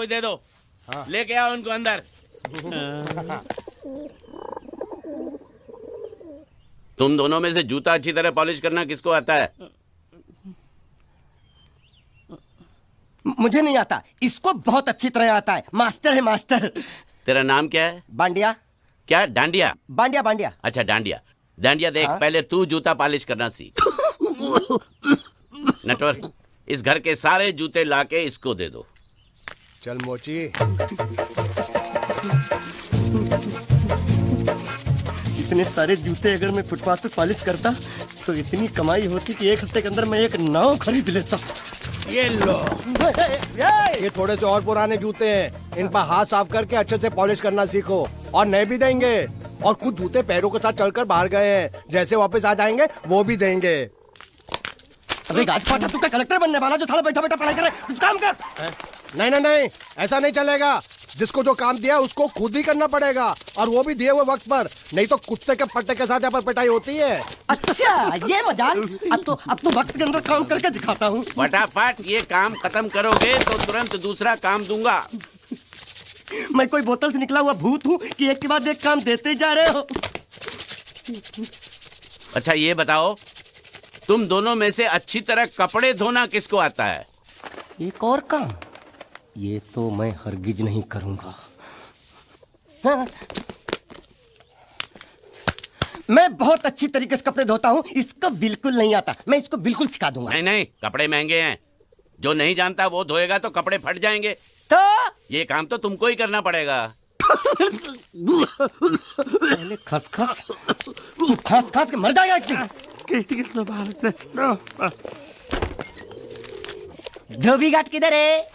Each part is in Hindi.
कोई दे दो। हाँ। लेके आओ उनको अंदर। तुम दोनों में से जूता अच्छी तरह पॉलिश करना किसको आता है? मुझे नहीं आता, इसको बहुत अच्छी तरह आता है। मास्टर है मास्टर। तेरा नाम क्या है? बांडिया। क्या? डांडिया? बांडिया बांडिया। अच्छा डांडिया। डांडिया देख, हाँ? पहले तू जूता पॉलिश करना सीख। नटवर, इस घर के सारे जूते लाके इसको दे दो। चल मोची। इतने सारे जूते अगर मैं फुटपाथ पे पॉलिश करता तो इतनी कमाई होती कि 1 हफ्ते के अंदर मैं एक नाव खरीद लेता। ये लो, ये थोड़े से और पुराने जूते हैं, इन पर हाथ साफ करके अच्छे से पॉलिश करना सीखो। और नए भी देंगे, और कुछ जूते पैरों के साथ चलकर बाहर गए हैं, जैसे वापस आ जाएंगे वो भी देंगे। अबे गाज फाटा, तू क्या कलेक्टर बनने वाला जो साला बैठा बैठा पढ़ाई करे? कुछ काम कर। नहीं नहीं नहीं, ऐसा नहीं चलेगा। जिसको जो काम दिया उसको खुद ही करना पड़ेगा, और वो भी दिए हुए वक्त पर, नहीं तो कुत्ते के पट्टे के साथ यहाँ पर पिटाई होती है। अच्छा ये मजाक। अब तो वक्त के अंदर काम करके दिखाता हूँ। फटाफट ये काम खत्म करोगे तो तुरंत दूसरा काम दूंगा। मैं कोई बोतल से निकला हुआ भूत हूँ कि एक के बाद एक काम देते जा रहे हो? अच्छा ये बताओ, तुम दोनों में से अच्छी तरह कपड़े धोना किसको आता है? एक और काम, ये तो मैं हरगिज नहीं करूंगा। हाँ। मैं बहुत अच्छी तरीके से कपड़े धोता हूँ, इसको बिल्कुल नहीं आता। मैं इसको बिल्कुल सिखा दूंगा। नहीं नहीं, कपड़े महंगे हैं, जो नहीं जानता वो धोएगा तो कपड़े फट जाएंगे। तो ये काम तो तुमको ही करना पड़ेगा। पहले खसखस, तू खस खस के मर जाएगा एक दिन। धोबी घाट किधर है?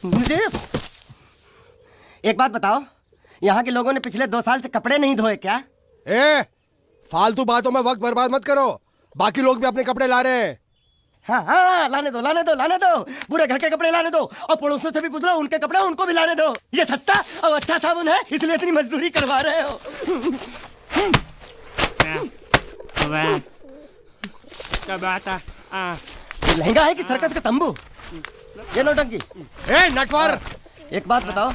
मुझे एक बात बताओ, यहाँ के लोगों ने पिछले 2 साल से कपड़े नहीं धोए क्या? फालतू बातों में वक्त बर्बाद मत करो, बाकी लोग भी अपने कपड़े ला रहे हैं। हाँ हाँ, लाने दो लाने दो लाने दो, पूरे घर के कपड़े लाने दो, और पड़ोसियों से भी पूछ लो, उनके कपड़े उनको भी लाने दो। ये सस्ता और अच्छा साबुन है, इसलिए इतनी मजदूरी करवा रहे हो। लहंगा है कि सर्कस का तंबू? ये नौटंकी। नटवर, एक बात बताओ,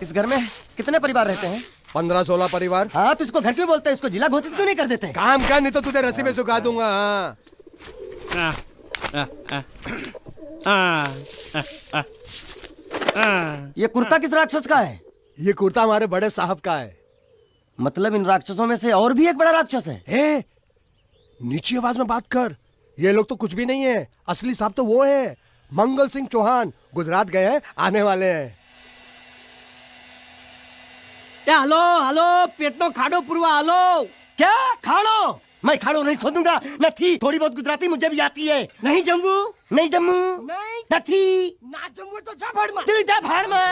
इस घर में कितने परिवार रहते हैं? 15-16 परिवार। हाँ, तो इसको घर क्यों बोलते हैं? इसको जिला घोषित क्यों नहीं कर देते? काम कर, नहीं तो तुझे रस्सी में सुखा दूंगा। ये कुर्ता किस राक्षस का है? ये कुर्ता हमारे बड़े साहब का है। मतलब इन राक्षसों में से और भी एक बड़ा राक्षस है? नीची आवाज में बात कर, ये लोग तो कुछ भी नहीं है, असली साहब तो वो है, मंगल सिंह चौहान। गुजरात गए हैं, आने वाले हैं। हेलो हेलो, पेटनो खाड़ो पुरवा। हेलो, क्या खाड़ो? मैं खाड़ो नहीं खोदूंगा। न थी, थोड़ी बहुत गुजराती मुझे भी आती है। नहीं जम्मू, नहीं जम्मू, नहीं थी ना जम्मू तो जा भाड़ में। तू जा भाड़ में।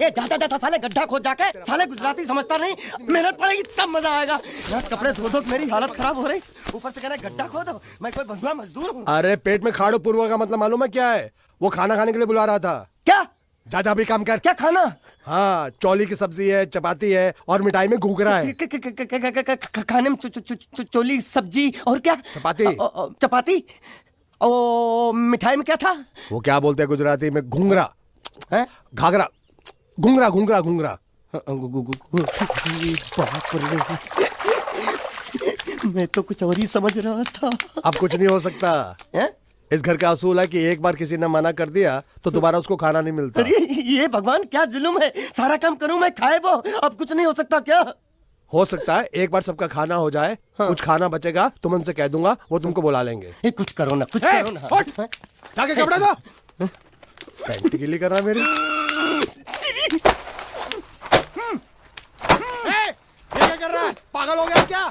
ये जाता जाता साले गड्ढा खोद जाके, साले गुजराती समझता नहीं। मेहनत पड़ेगी तब मजा आएगा। यार कपड़े धो धो मेरी हालत खराब हो रही, ऊपर से कह रहे गड्ढा खोदो। मैं कोई बंधुआ मजदूर हूँ? अरे पेट में खाड़ो पुरवा का मतलब मालूम है क्या है? वो खाना खाने के लिए बुला रहा था। क्या? जा भी काम कर। क्या खाना? हाँ, चौली की सब्जी है, चपाती है, और मिठाई में घूघरा है। खाने में चोली सब्जी और क्या? चपाती। चपाती। ओ मिठाई में क्या था? वो क्या बोलते हैं गुजराती में? घूंघरा है? घाघरा, घूंघरा घूंघरा घूंघरा। बाप रे, मैं तो कुछ और ही समझ रहा था। अब कुछ नहीं हो सकता है? इस घर का असूल है कि एक बार किसी ने मना कर दिया तो दोबारा उसको खाना नहीं मिलता। अरे ये भगवान क्या जुल्म है, सारा काम करूं मैं, खाए वो। अब कुछ नहीं हो सकता क्या? हो सकता है एक बार सबका खाना हो जाए। हाँ। कुछ खाना बचेगा तो मैं उनसे कह दूंगा, वो तुमको बुला लेंगे। कुछ करो ना, कुछ करो ना। जाके कपड़े दो। पैंट गिली कर रहा मेरी। ये क्या कर रहा है? पागल हो गया क्या?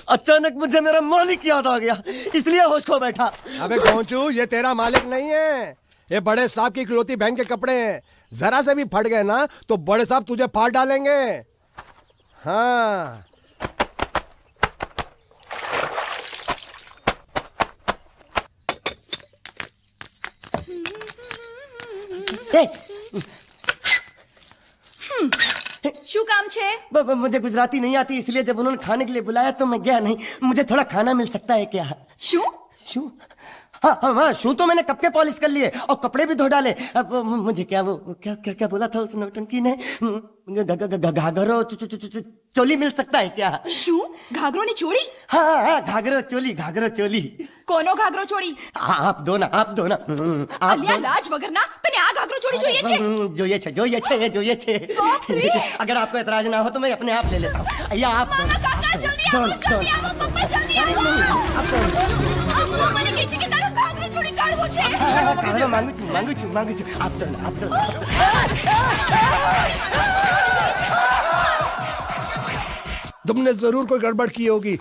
अचानक मुझे मेरा मालिक याद आ गया, इसलिए होश खो बैठा। अबे गोंचू, ये तेरा मालिक नहीं है, ये बड़े साहब की इकलौती बहन के कपड़े हैं। जरा से भी फट गए ना तो बड़े साहब तुझे फाड़ डालेंगे। हाँ, શું કામ છે? मुझे गुजराती नहीं आती, इसलिए जब उन्होंने खाने के लिए बुलाया तो मैं गया नहीं। मुझे थोड़ा खाना मिल सकता है क्या? શું? शू? हाँ, शू तो मैंने कब के पॉलिश कर लिए और कपड़े भी धो डाले। अब मुझे क्या वो क्या क्या क्या बोला था उस नौटंकी ने? घाघरो चोली मिल सकता है क्या? શું? ઘાઘરો ની ચોળી? हाँ, घाघरो चोली। કોનો ઘાઘરો ચોળી? आप दो ना आप અલ્યા લાજ વગરના તને આ ઘાઘરો ચોળી જોઈએ છે? જોઈએ છે। બાપરે! अगर आपको एतराज ना हो तो मैं अपने आप ले लेता हूँ। या आप दो ना, કાકા જલ્દી दो આવો, ना, दो જલ્દી ना। આવો, પપ્પા જલ્દી આવો। आप दो ना। અમ્મા મને કહે છે કે તારો ઘાઘરો ચોળી કાઢવો છે। खाना मांगू छू। आप दो ना। तुमने जरूर कोई गड़बड़ की होगी,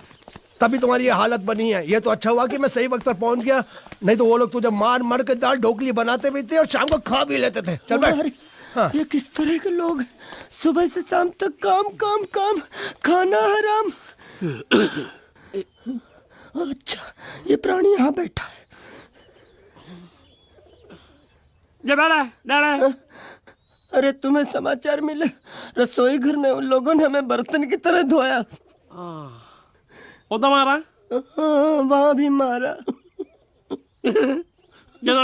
तभी तुम्हारी ये हालत बनी है। ये तो अच्छा हुआ कि मैं सही वक्त पर पहुंच गया, नहीं तो वो लोग तुझे मार के दाल ढोकली बनाते भी थे और शाम को खा भी लेते थे। चल बैठ। अरे, हाँ। ये किस तरह के लोग हैं? सुबह से शाम तक काम, खाना हराम। अच्छा, ये प्राणी यहाँ बैठा है। अरे तुम्हें समाचार मिले? रसोई घर में उन लोगों ने हमें बर्तन की तरह धोया। मारा वहां भी मारा।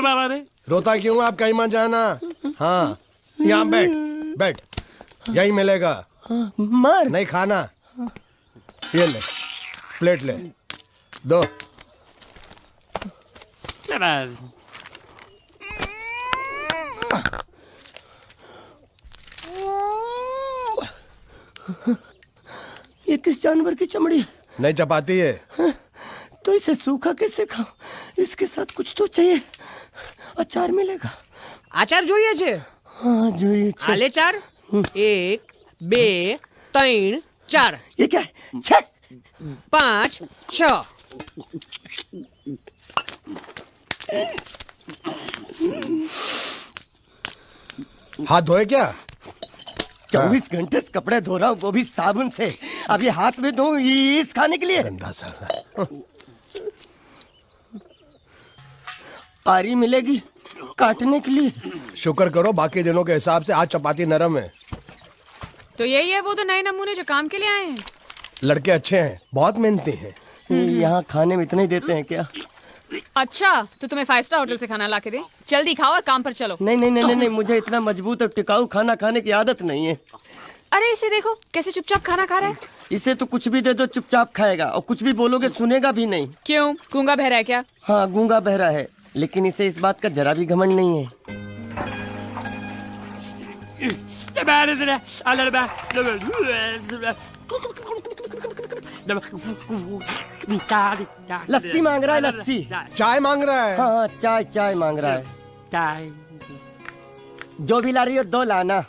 मारा रे? रोता क्यों आप कहीं मत जाना। हाँ, यहाँ बैठ, यही मिलेगा। मार नहीं खाना, ये ले, प्लेट ले, दो। ये किस जानवर की चमड़ी है? नहीं चपाती है। तो इसे सूखा कैसे खाऊं? इसके साथ कुछ तो चाहिए। अचार मिलेगा? આચાર જોઈએ છે? हाँ જોઈએ છે। આલે ચાર 1 2 3 4 ये क्या है? छे! 5 6 हाथ धोए क्या? 24 घंटे से कपड़े धो रहा हूँ, वो भी साबुन से। अब ये हाथ में धो इस खाने के लिए? गंदा साला। आरी मिलेगी काटने के लिए? शुक्र करो बाकी दिनों के हिसाब से आज चपाती नरम है। तो यही है वो तो नए नमूने जो काम के लिए आए हैं। लड़के अच्छे हैं, बहुत मेहनती हैं। यहाँ खाने में इतना ही देते हैं क्या? अच्छा तो तुम्हें 5 स्टार होटल से खाना ला के दे। जल्दी खाओ और काम पर चलो। नहीं, मुझे इतना मजबूत और टिकाऊ खाना खाने की आदत नहीं है। अरे इसे देखो कैसे चुपचाप खाना खा रहा है। इसे तो कुछ भी दे दो चुपचाप खाएगा, और कुछ भी बोलोगे सुनेगा भी नहीं। क्यों, गूंगा बहरा है क्या? हाँ, गूंगा बहरा है, लेकिन इसे इस बात का जरा भी घमंड नहीं है। लस्सी मांग रहा है, लस्सी। चाय मांग रहा है। हाँ, चाय मांग रहा है। जो भी ला रही हो 2 लाना।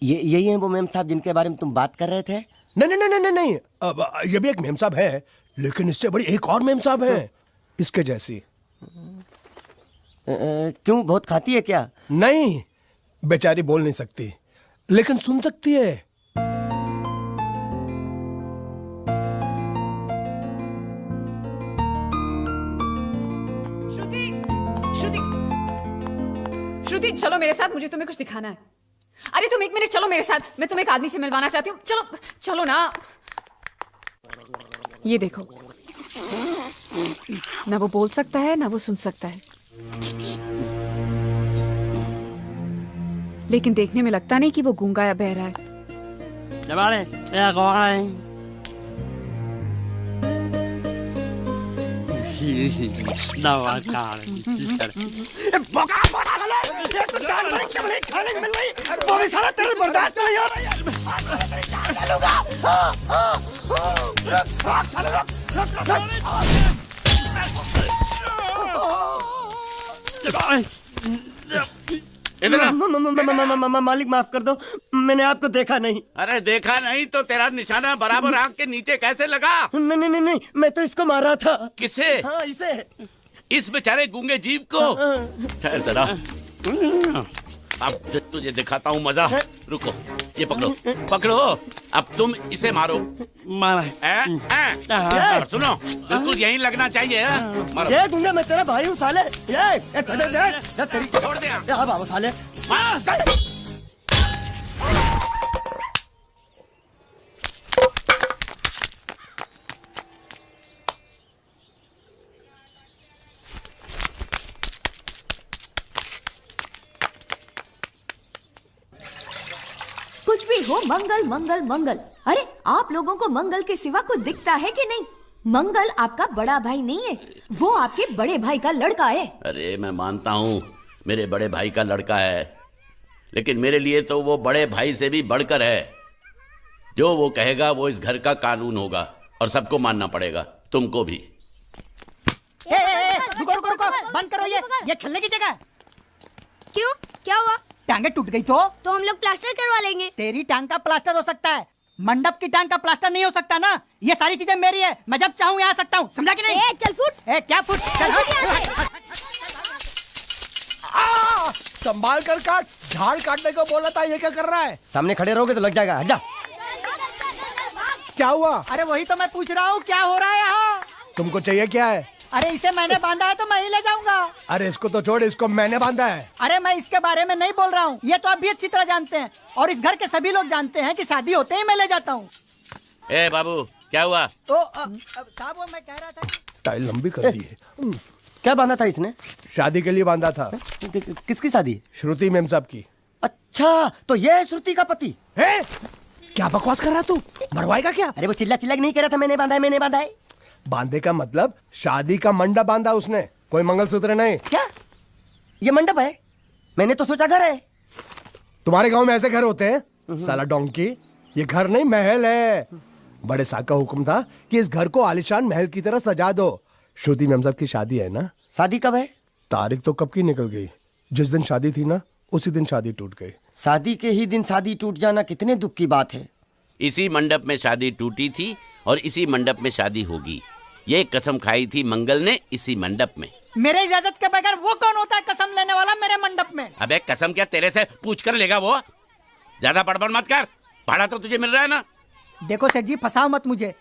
यही है वो मेम साहब जिनके बारे में तुम बात कर रहे थे? नहीं। अब ये भी एक मेम साहब है, लेकिन इससे बड़ी एक और मेम साहब है, इसके जैसी। क्यों, बहुत खाती है क्या? नहीं, बेचारी बोल नहीं सकती, लेकिन सुन सकती है। श्रुति चलो मेरे साथ, मुझे तुम्हें कुछ दिखाना है। अरे तुम 1 मिनट चलो मेरे साथ, मैं तुम्हें एक आदमी से मिलवाना चाहती हूँ। चलो ना। ये देखो, ना वो बोल सकता है ना वो सुन सकता है, लेकिन देखने में लगता नहीं कि वो गूंगा या बहरा है। खाने को मिल रही, वो भी सारा तेरे बर्दाश्त नहीं हो रहा। मालिक माफ कर दो, मैंने आपको देखा नहीं। अरे देखा नहीं तो तेरा निशाना बराबर आंख के नीचे कैसे लगा? नहीं, मैं तो इसको मारा था। किसे? हाँ, इसे। इस बेचारे गूंगे जीव को? ठहर जरा, अब तुझे दिखाता हूँ मजा। रुको, ये पकड़ो। अब तुम इसे मारो। और सुनो, बिल्कुल यहीं लगना चाहिए। मारो। ये गूंगा, मैं तेरा भाई हूँ साले। ये छोड़ दे। साले। बोलती हो मंगल मंगल मंगल। अरे आप लोगों को मंगल के सिवा कुछ दिखता है कि नहीं? मंगल आपका बड़ा भाई नहीं है, वो आपके बड़े भाई का लड़का है। अरे मैं मानता हूँ मेरे बड़े भाई का लड़का है, लेकिन मेरे लिए तो वो बड़े भाई से भी बढ़कर है। जो वो कहेगा वो इस घर का कानून होगा और सबको मानना पड़ेगा, तुमको भी। रुको रुको रुको, बंद करो ये खेलने की जगह। क्यों, क्या हुआ? टांगे टूट गई तो हम लोग प्लास्टर करवा लेंगे। तेरी टांग का प्लास्टर हो सकता है, मंडप की टांग का प्लास्टर नहीं हो सकता ना। ये सारी चीजें मेरी है, मैं जब चाहूँ यहाँ आ सकता हूँ, समझा कि नहीं? चल फुट। क्या फुट? चल संभाल कर काट, झाड़ काटने को बोला था, ये क्या कर रहा है? सामने खड़े रहोगे तो लग जाएगा, हट जा। क्या हुआ? अरे वही तो मैं पूछ रहा हूँ, क्या हो रहा है यहाँ? तुमको चाहिए क्या है? अरे इसे मैंने बांधा है तो मैं ही ले जाऊंगा। अरे इसको तो छोड़, इसको मैंने बांधा है। अरे मैं इसके बारे में नहीं बोल रहा हूँ, ये तो आप भी अच्छी तरह जानते हैं और इस घर के सभी लोग जानते हैं कि शादी होते ही मैं ले जाता हूँ। ए बाबू, क्या हुआ? तो साहब वो मैं कह रहा था। टाइल लंबी कर दी है। क्या बांधा था इसने? शादी के लिए बांधा था। किसकी शादी? श्रुति मेम साहब की। अच्छा, तो ये है श्रुति का पति? है? क्या बकवास कर रहा तू? मरवाएगा क्या? अरे वो चिल्ला चिल्ला के नहीं कह रहा था मैंने बांधा है, मैंने बांधा है। बांधे का मतलब शादी का मंडप बांधा उसने, कोई मंगलसूत्र नहीं। क्या ये मंडप है? मैंने तो सोचा घर है। तुम्हारे गांव में ऐसे घर होते हैं साला डोंकी? ये घर नहीं, महल है। बड़े साहब का हुक्म था कि इस घर को आलीशान महल की तरह सजा दो। श्रुति मैम साहब की शादी है ना? शादी कब है? तारीख तो कब की निकल गई। जिस दिन शादी थी ना, उसी दिन शादी टूट गई। शादी के ही दिन शादी टूट जाना कितने दुख की बात है। इसी मंडप में शादी टूटी थी और इसी मंडप में शादी होगी। ये कसम खाई थी मंगल ने इसी मंडप में। मेरे इजाजत के बगैर वो कौन होता है कसम लेने वाला मेरे मंडप में? अबे कसम क्या तेरे से पूछ कर लेगा वो? ज्यादा बड़बड़ मत कर, भाड़ा तो तुझे मिल रहा है ना। देखो सेठ जी, फंसाओ मत मुझे।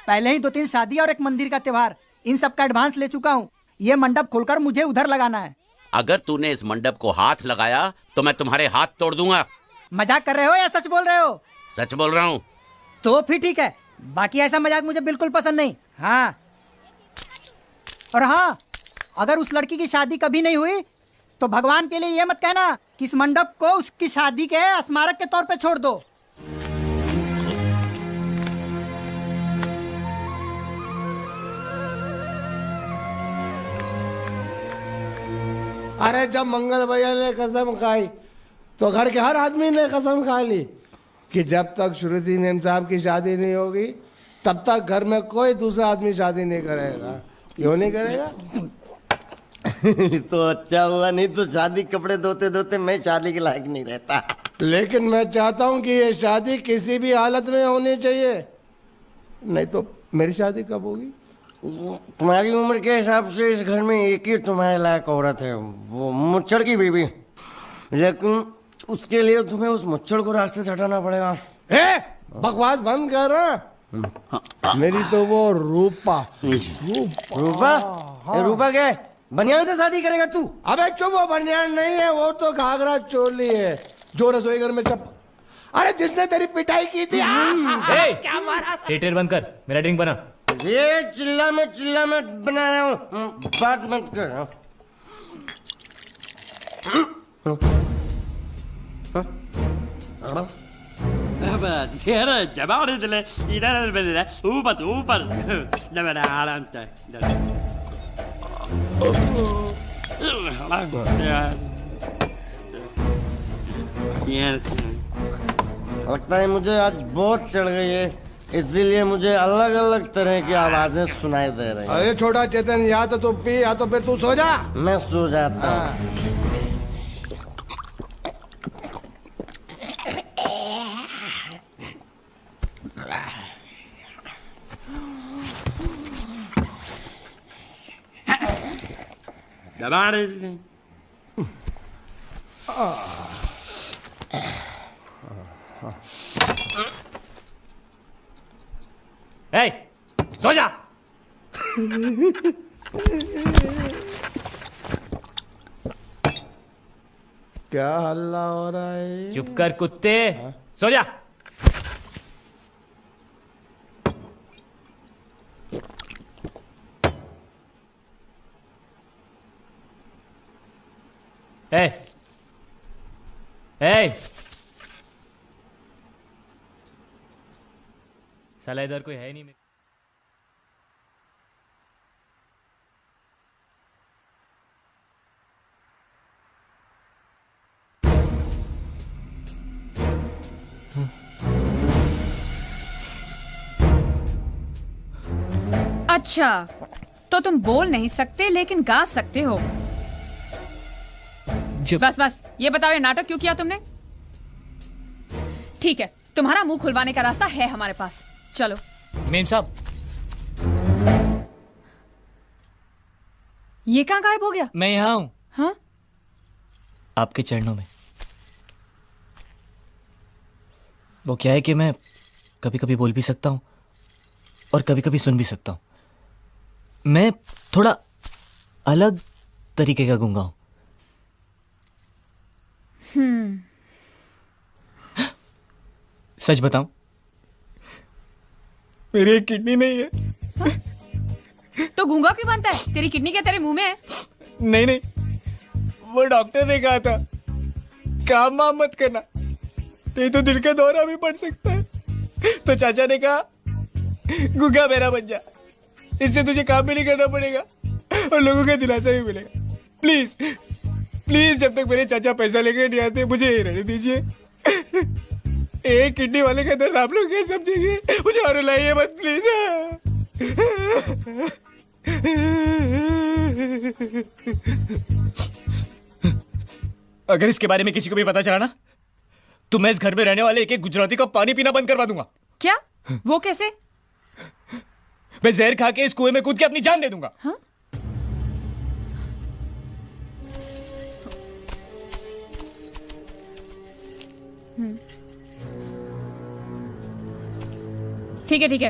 पहले ही 2-3 शादी और एक मंदिर का त्योहार, इन सब का एडवांस ले चुका हूँ। ये मंडप खोलकर मुझे उधर लगाना है। अगर तूने इस मंडप को हाथ लगाया तो मैं तुम्हारे हाथ तोड़ दूंगा। मजाक कर रहे हो या सच बोल रहे हो? सच बोल रहा हूँ। तो फिर ठीक है, बाकी ऐसा मजाक मुझे बिल्कुल पसंद नहीं। हाँ, और हाँ, अगर उस लड़की की शादी कभी नहीं हुई तो भगवान के लिए ये मत कहना कि इस मंडप को उसकी शादी के स्मारक के तौर पे छोड़ दो। अरे जब मंगल भैया ने कसम खाई तो घर के हर आदमी ने कसम खा ली कि जब तक श्रुति मेम साहब की शादी नहीं होगी तब तक घर में कोई दूसरा आदमी शादी नहीं करेगा। क्यों नहीं करेगा? तो अच्छा हुआ, नहीं तो शादी कपड़े धोते धोते मैं शादी के लायक नहीं रहता। लेकिन मैं चाहता हूँ कि ये शादी किसी भी हालत में होनी चाहिए, नहीं तो मेरी शादी कब होगी? तुम्हारी उम्र के हिसाब से इस घर में एक ही तुम्हारे लायक औरत है, वो मुच्छड़ की बीवी। लेकिन उसके लिए तुम्हें उस मुच्छड़ को रास्ते से हटाना पड़ेगा। बकवास बंद कर रहा। मेरी तो वो रूपा। रूपा? रूपा क्या है? बनियान से शादी करेगा तू? अबे चुप, वो बनियान नहीं है, वो तो घाघरा चोली है जो रसोई घर में अरे जिसने तेरी पिटाई की थी। क्या मारा? थिएटर बंद कर, मेरा ड्रिंक बना। ये चिल्ला में बना रहा हूँ, बात मत कर। लगता है मुझे आज बहुत चढ़ गई है, इसीलिए मुझे अलग अलग तरह की आवाजें सुनाई दे रही हैं। अरे छोटा चेतन, या तो तू पी या तो फिर तू सो जा। मैं सो जाता हूँ। सो जा। क्या हल्ला हो रहा है? चुप कर कुत्ते, सो जा। ए, साला इधर कोई है नहीं। अच्छा, तो तुम बोल नहीं सकते लेकिन गा सकते हो। बस बस, ये बताओ ये नाटक क्यों किया तुमने? ठीक है, तुम्हारा मुंह खुलवाने का रास्ता है हमारे पास। चलो। मेम साहब, ये कहाँ गायब हो गया? मैं यहाँ हूँ। हाँ? आपके चरणों में। वो क्या है कि मैं कभी कभी बोल भी सकता हूँ और कभी कभी सुन भी सकता हूँ। मैं थोड़ा अलग तरीके का गूंगा हूँ। सच बताऊं, मेरी एक किडनी नहीं है। तो गूंगा क्यों बनता है? तेरी किडनी क्या तेरे मुंह में है? नहीं नहीं, वो डॉक्टर ने कहा था काम वाम मत करना, नहीं तो दिल का दौरा भी पड़ सकता है। तो चाचा ने कहा गूंगा मेरा बन जा, इससे तुझे काम भी नहीं करना पड़ेगा और लोगों का दिलासा भी मिलेगा। प्लीज प्लीज, जब तक मेरे चाचा पैसा लेके नहीं आते मुझे यही रहने दीजिए। एक किडनी वाले का दर्द आप लोग कैसे समझेंगे? मुझे और रुलाइए मत प्लीज। अगर इसके बारे में किसी को भी पता चला ना, तो मैं इस घर में रहने वाले एक एक गुजराती का पानी पीना बंद करवा दूंगा। क्या? वो कैसे? मैं जहर खा के इस कुएं में कूद के अपनी जान दे दूंगा। हाँ? ठीक है ठीक है,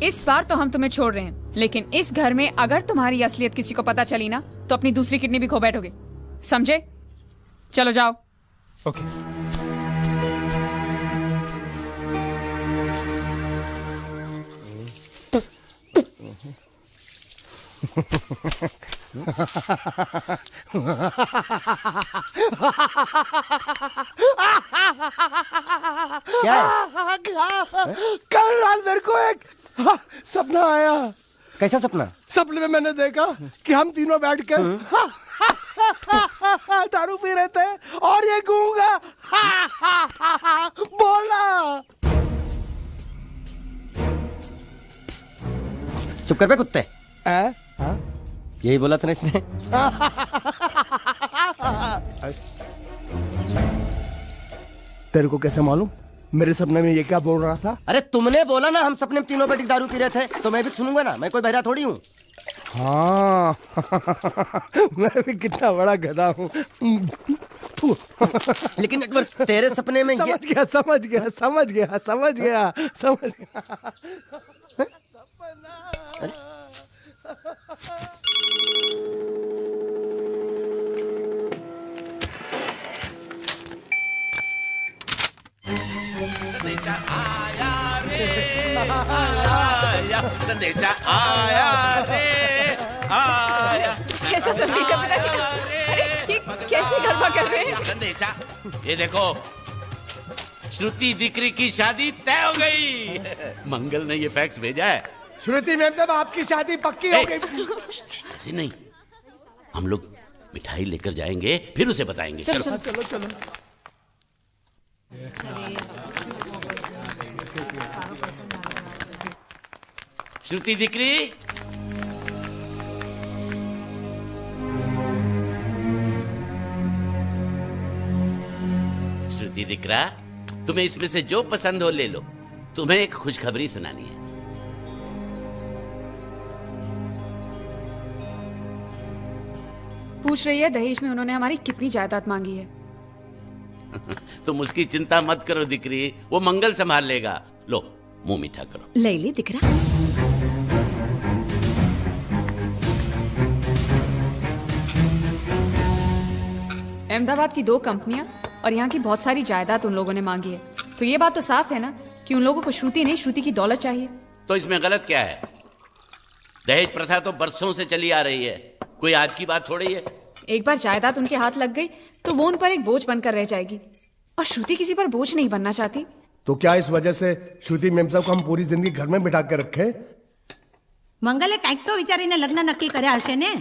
इस बार तो हम तुम्हें छोड़ रहे हैं, लेकिन इस घर में अगर तुम्हारी असलियत किसी को पता चली ना, तो अपनी दूसरी किडनी भी खो बैठोगे, समझे? चलो जाओ। ओके। क्या है? कल रात मेरे को एक सपना आया। कैसा सपना? सपने में मैंने देखा कि हम तीनों बैठ कर दारू पी रहे थे और ये गूंगा बोला। चुप कर बे कुत्ते। हाँ? यही बोला था ना इसने। तेरे को कैसे मालूम मेरे सपने में ये क्या बोल रहा था? अरे तुमने बोला ना हम सपने में तीनों बैठ के दारू पी रहे थे, तो मैं भी सुनूंगा ना, मैं कोई बहरा थोड़ी हूँ। हाँ। मैं भी कितना बड़ा गधा हूँ। लेकिन एक बार तेरे सपने में समझ गया समझ गया समझ गया समझ गया समझ गया। संदेशा आया रे आया। कैसा संदेशा पिताजी का? अरे ये कैसे गरबा कर रहे हैं? संदेशा, ये देखो, श्रुति दिकरी की शादी तय हो गई। मंगल ने ये फैक्स भेजा है। श्रुति मैम, जब आपकी शादी पक्की हो गई। ऐसे नहीं, हम लोग मिठाई लेकर जाएंगे फिर उसे बताएंगे। चलो, चलो चलो चलो। श्रुति दिकरी, श्रुति दिकरा, तुम्हें इसमें से जो पसंद हो ले लो। तुम्हें एक खुशखबरी सुनानी है। पूछ रही है दहेज में उन्होंने हमारी कितनी जायदाद मांगी है। तुम उसकी चिंता मत करो दिकरी, वो मंगल संभाल लेगा। लो मुंह मीठा करो। ले ले दिख रहा। अहमदाबाद की 2 कंपनियां और यहाँ की बहुत सारी जायदाद उन लोगों ने मांगी है, तो ये बात तो साफ है ना कि उन लोगों को श्रुति नहीं, श्रुति की दौलत चाहिए। तो इसमें गलत क्या है? दहेज प्रथा तो बरसों से चली आ रही है, कोई आज की बात थोड़ी है। एक बार जायदाद उनके हाथ लग गई तो वो उन पर एक बोझ बनकर रह जाएगी, और श्रुति किसी पर बोझ नहीं बनना चाहती। तो क्या इस वजह से श्रुति मेम साहब को हम पूरी जिंदगी घर में बिठा के रखे? મંગલે કંઈક તો વિચારીને લગ્ન નક્કી કર્યા હશે ને.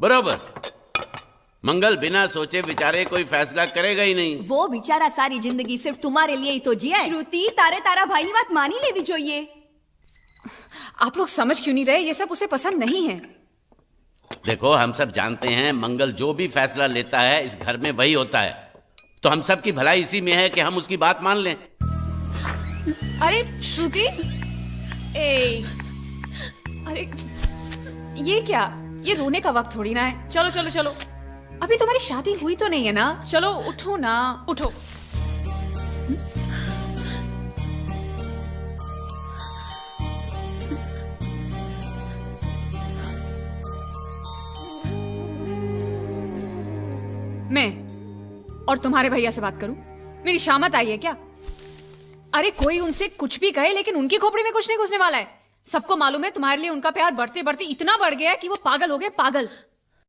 बराबर। मंगल बिना सोचे विचारे कोई फैसला करेगा ही नहीं। वो बेचारा सारी जिंदगी सिर्फ तुम्हारे लिए ही तो जिया है। શ્રુતિ તારે તારા ભાઈની વાત માની લેવી જોઈએ. आप लोग समझ क्यों नहीं रहे? ये सब उसे पसंद नहीं है। देखो हम सब जानते हैं मंगल जो भी फैसला लेता है इस घर में वही होता है, तो हम सब की भलाई इसी में है कि हम उसकी बात मान लें। अरे श्रुति, ए, अरे ये क्या? ये रोने का वक्त थोड़ी ना है। चलो चलो चलो, अभी तुम्हारी शादी हुई तो नहीं है ना? चलो उठो ना, उठो। मैं और तुम्हारे भैया से बात करूं? मेरी शामत आई है क्या? अरे कोई उनसे कुछ भी कहे लेकिन उनकी खोपड़ी में कुछ नहीं घुसने वाला है। सबको मालूम है तुम्हारे लिए उनका प्यार बढ़ते बढ़ते इतना बढ़ गया है कि वो पागल हो गए, पागल।